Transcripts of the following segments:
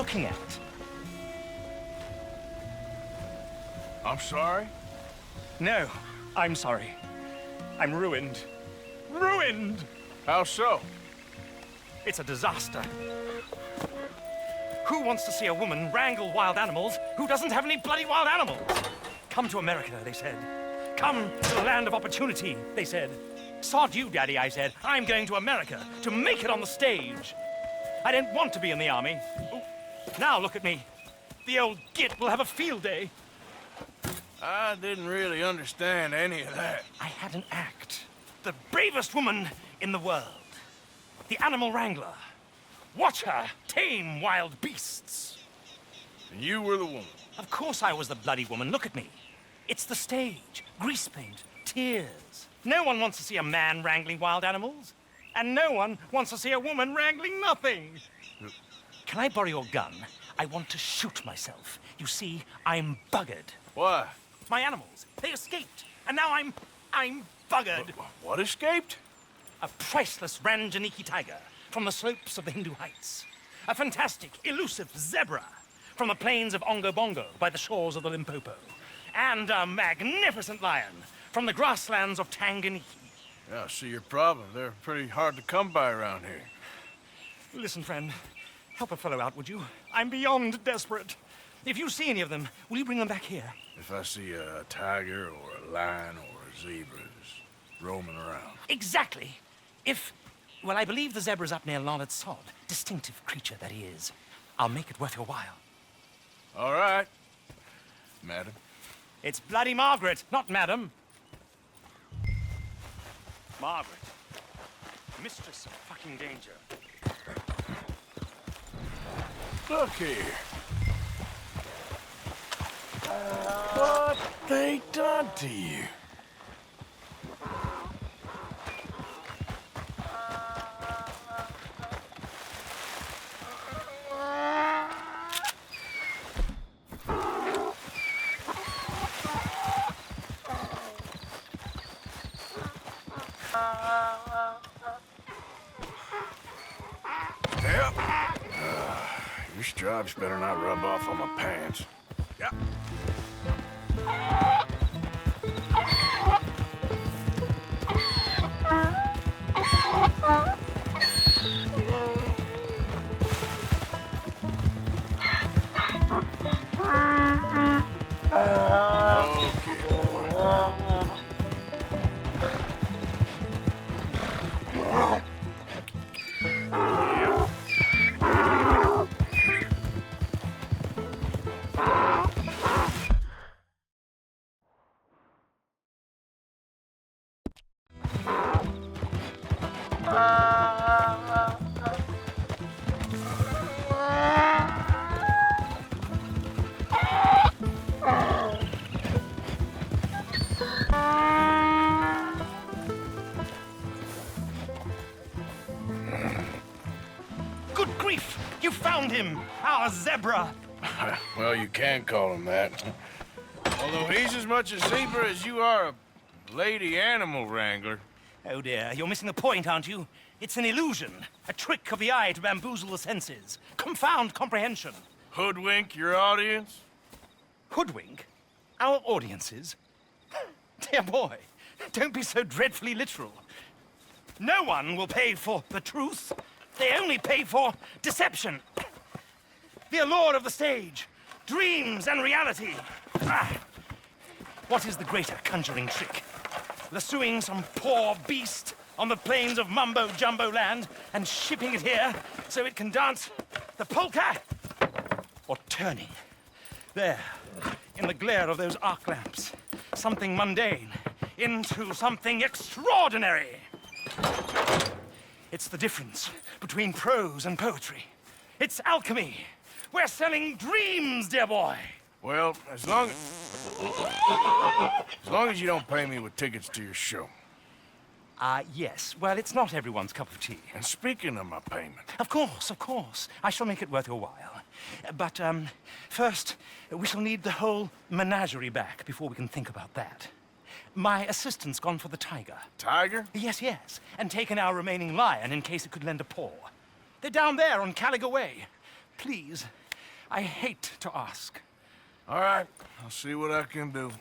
looking at. I'm sorry? No, I'm sorry. I'm ruined. Ruined! How so? It's a disaster. Who wants to see a woman wrangle wild animals who doesn't have any bloody wild animals? Come to America, they said. Come to the land of opportunity, they said. Sod you, Daddy, I said. I'm going to America to make it on the stage. I don't want to be in the army. Ooh. Now look at me. The old git will have a field day. I didn't really understand any of that. I had an act. The bravest woman in the world. The animal wrangler. Watch her tame wild beasts. And you were the woman. Of course I was the bloody woman. Look at me. It's the stage. Grease paint. Tears. No one wants to see a man wrangling wild animals. And no one wants to see a woman wrangling nothing. Can I borrow your gun? I want to shoot myself. You see, I'm buggered. Why? My animals, they escaped. And now I'm buggered. What escaped? A priceless Ranjaniki tiger from the slopes of the Hindu Heights. A fantastic, elusive zebra from the plains of Ongo Bongo by the shores of the Limpopo. And a magnificent lion from the grasslands of Tanganyika. Yeah, I see your problem. They're pretty hard to come by around here. Listen, friend, help a fellow out, would you? I'm beyond desperate. If you see any of them, will you bring them back here? If I see a tiger or a lion or a zebra roaming around. Exactly. Well, I believe the zebra's up near Larned Sod. Distinctive creature that he is. I'll make it worth your while. All right, madam. It's bloody Margaret, not madam. Margaret. Mistress of fucking danger. Look here. What they done to you? Yep. Your stripes better not rub off on my pants. Yeah. Good grief! You found him! Our zebra! Well, you can call him that. Although he's as much a zebra as you are a lady animal wrangler. Oh dear, you're missing the point, aren't you? It's an illusion, a trick of the eye to bamboozle the senses, confound comprehension. Hoodwink your audience? Hoodwink? Our audiences? Dear boy, don't be so dreadfully literal. No one will pay for the truth. They only pay for deception. The allure of the stage, dreams and reality. What is the greater conjuring trick? Lassoing some poor beast on the plains of mumbo-jumbo land and shipping it here so it can dance the polka? Or turning, there, in the glare of those arc lamps, something mundane into something extraordinary. It's the difference between prose and poetry. It's alchemy. We're selling dreams, dear boy. Well, as long as you don't pay me with tickets to your show. Yes. Well, it's not everyone's cup of tea. And speaking of my payment... Of course, of course. I shall make it worth your while. But, first, we shall need the whole menagerie back before we can think about that. My assistant's gone for the tiger. Tiger? Yes, yes. And taken our remaining lion in case it could lend a paw. They're down there on Caliga Way. Please, I hate to ask. All right, I'll see what I can do.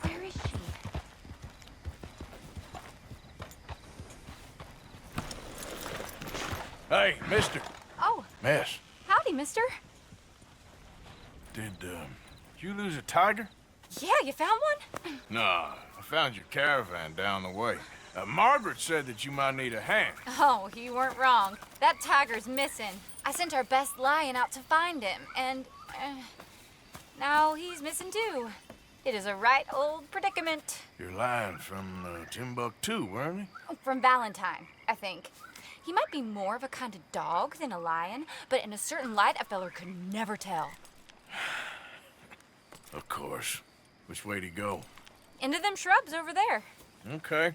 Where is she? Hey, mister. Oh, Miss, howdy, mister. did you lose a tiger? Yeah, you found one? Nah, I found your caravan down the way. Margaret said that you might need a hand. Oh, you weren't wrong. That tiger's missing. I sent our best lion out to find him, and now he's missing too. It is a right old predicament. Your lion from Timbuktu, weren't he? From Valentine, I think. He might be more of a kind of dog than a lion, but in a certain light, a feller could never tell. Of course. Which way to go? Into them shrubs over there. Okay.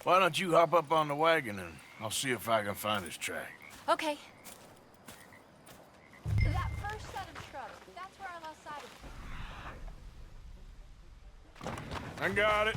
Why don't you hop up on the wagon and I'll see if I can find his track. Okay. That first set of shrubs, that's where I lost sight of. I got it.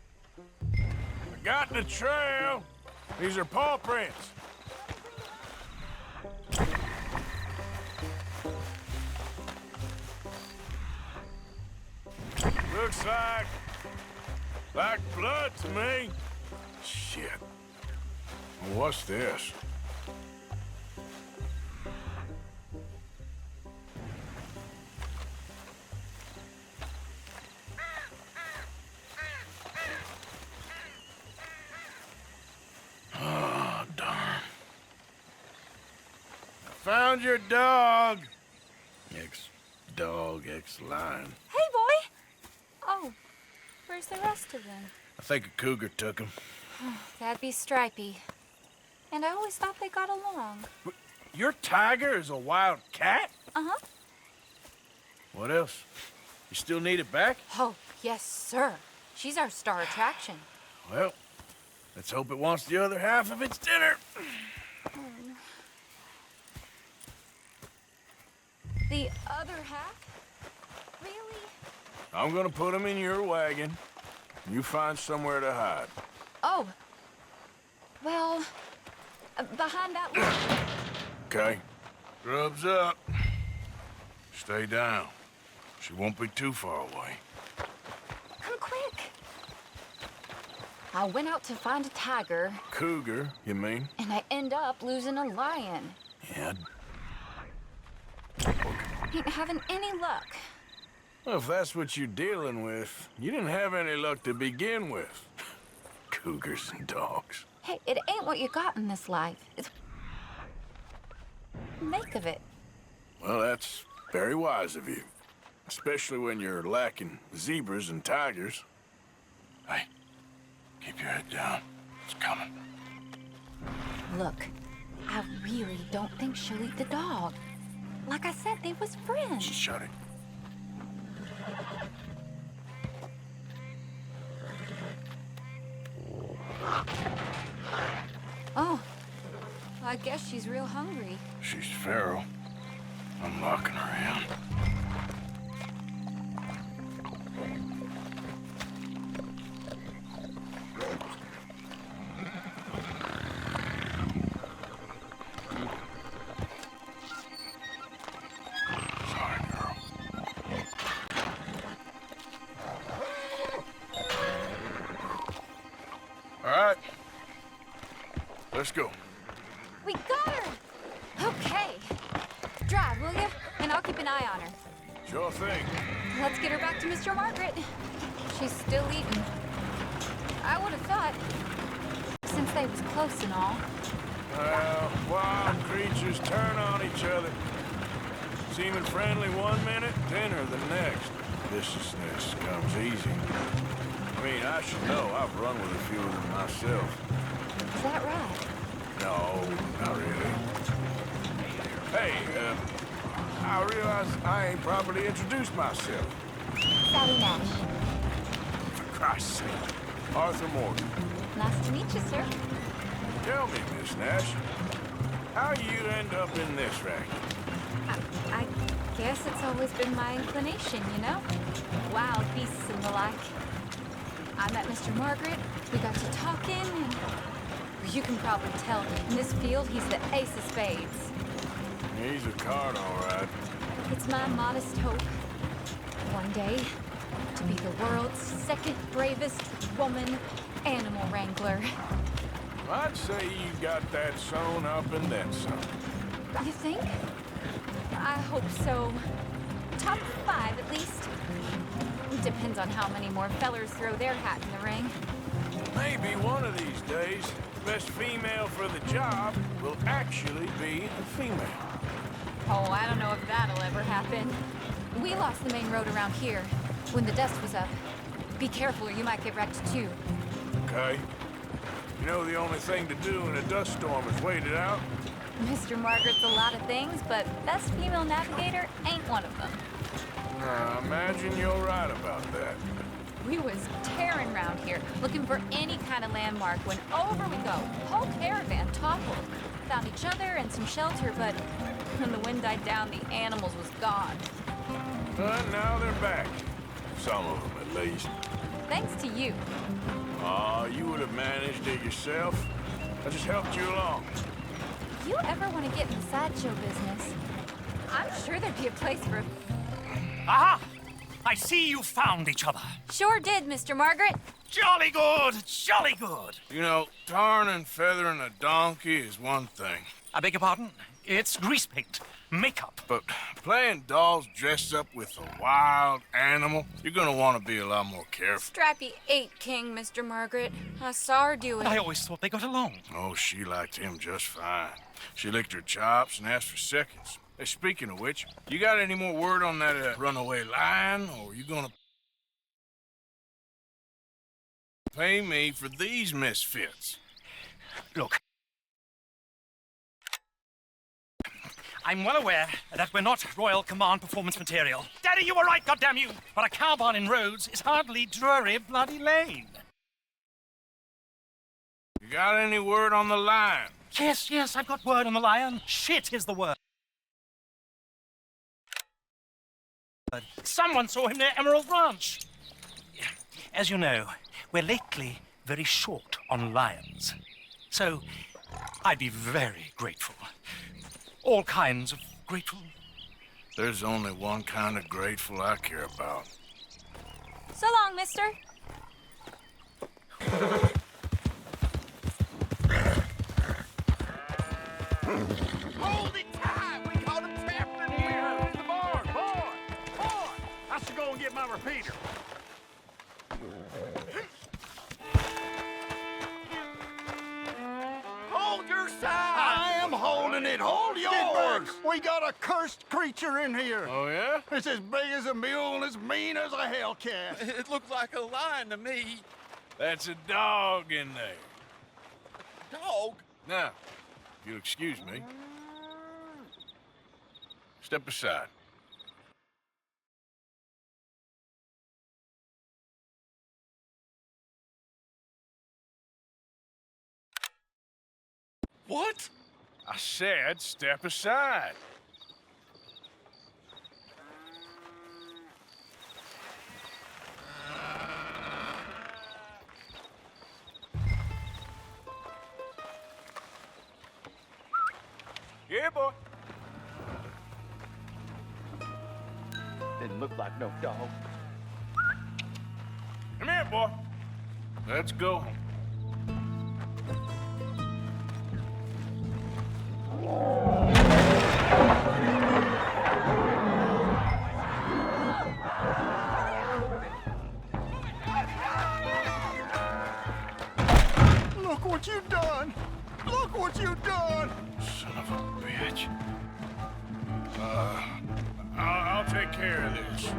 I got the trail. These are paw prints. Looks like blood to me. Shit. What's this? Oh, darn. I found your dog. Ex-dog, ex-lion. Hey, boy! Oh, where's the rest of them? I think a cougar took him. That'd be Stripey. And I always thought they got along. Your tiger is a wild cat? Uh-huh. What else? You still need it back? Oh, yes, sir. She's our star attraction. Well, let's hope it wants the other half of its dinner. The other half? Really? I'm gonna put him in your wagon. You find somewhere to hide. Oh. Well, behind that log. Okay. Grub's up. Stay down. She won't be too far away. Come quick. I went out to find a tiger, Cougar, you mean? and I end up losing a lion. Yeah. Ain't having any luck. Well, if that's what you're dealing with, you didn't have any luck to begin with. Cougars and dogs. Hey, it ain't what you got in this life. It's make of it. Well, that's very wise of you. Especially when you're lacking zebras and tigers. Hey, keep your head down. It's coming. Look, I really don't think she'll eat the dog. Like I said, they was friends. Shut it. Oh, I guess she's real hungry. She's feral. I'm locking her in. Sorry, girl. All right. Let's go. We got her! Okay. Drive, will you? And I'll keep an eye on her. Sure thing. Let's get her back to Mr. Margaret. She's still eating. I would have thought, since they was close and all. Well, wild creatures turn on each other. Seeming friendly one minute, dinner the next. Viciousness comes easy. I mean, I should know. I've run with a few of them myself. Is that right? No, not really. Hey, I realize I ain't properly introduced myself. Sally Nash. For Christ's sake. Arthur Morgan. Nice to meet you, sir. Tell me, Miss Nash, how you end up in this racket? I guess it's always been my inclination, you know? Wild beasts and the like. I met Mr. Margaret, we got to talking, and you can probably tell, in this field, he's the ace of spades. He's a card, all right. It's my modest hope, one day, to be the world's second bravest woman animal wrangler. I'd say you got that sewn up and then some. You think? I hope so. Top 5, at least. Depends on how many more fellers throw their hat in the ring. Maybe one of these days, the best female for the job will actually be a female. Oh, I don't know if that'll ever happen. We lost the main road around here when the dust was up. Be careful or you might get wrecked too. Okay? You know the only thing to do in a dust storm is wait it out? Mr. Margaret's a lot of things, but best female navigator ain't one of them. I imagine you're right about that. We was tearing around here, looking for any kind of landmark when over we go. Whole caravan toppled. Found each other and some shelter, but when the wind died down, the animals was gone. But now they're back. Some of them, at least. Thanks to you. Aw, you would have managed it yourself. I just helped you along. If you ever want to get in the sideshow business, I'm sure there'd be a place for... Aha! I see you found each other. Sure did, Mr. Margaret. Jolly good, jolly good. You know, tarring and feathering a donkey is one thing. I beg your pardon? It's grease paint, makeup. But playing dolls dressed up with a wild animal, you're gonna want to be a lot more careful. Strappy ate King, Mr. Margaret. I saw her do it. I always thought they got along. Oh, she liked him just fine. She licked her chops and asked for seconds. Hey, speaking of which, you got any more word on that runaway lion, or you gonna pay me for these misfits? Look, I'm well aware that we're not Royal Command performance material. Daddy, you were right, goddamn you! But a cow barn in Rhodes is hardly Drury Bloody Lane. You got any word on the lion? Yes, I've got word on the lion. Shit is the word. Someone saw him near Emerald Ranch. As you know, we're lately very short on lions. So, I'd be very grateful. All kinds of grateful. There's only one kind of grateful I care about. So long, mister. Hold it tight! We caught him trapped in here! In the barn! Boy! I should go and get my repeater. Hold your side! I am holding it! Hold yours! We got a cursed creature in here. Oh, yeah? It's as big as a mule and as mean as a hellcat. It looked like a lion to me. That's a dog in there. Dog? Now, if you'll excuse me, step aside. What? I said step aside. Yeah, boy. Didn't look like no dog. Come here, boy. Let's go. Look what you done! Look what you done! Son of a bitch. I'll take care of this.